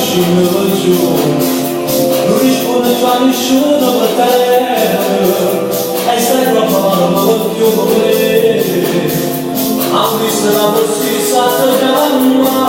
mașină văciun, nu-i spune cea niciună băteană. Hai stai cu afară, mă văd iubire, am vis să n-am văzut să-ți dea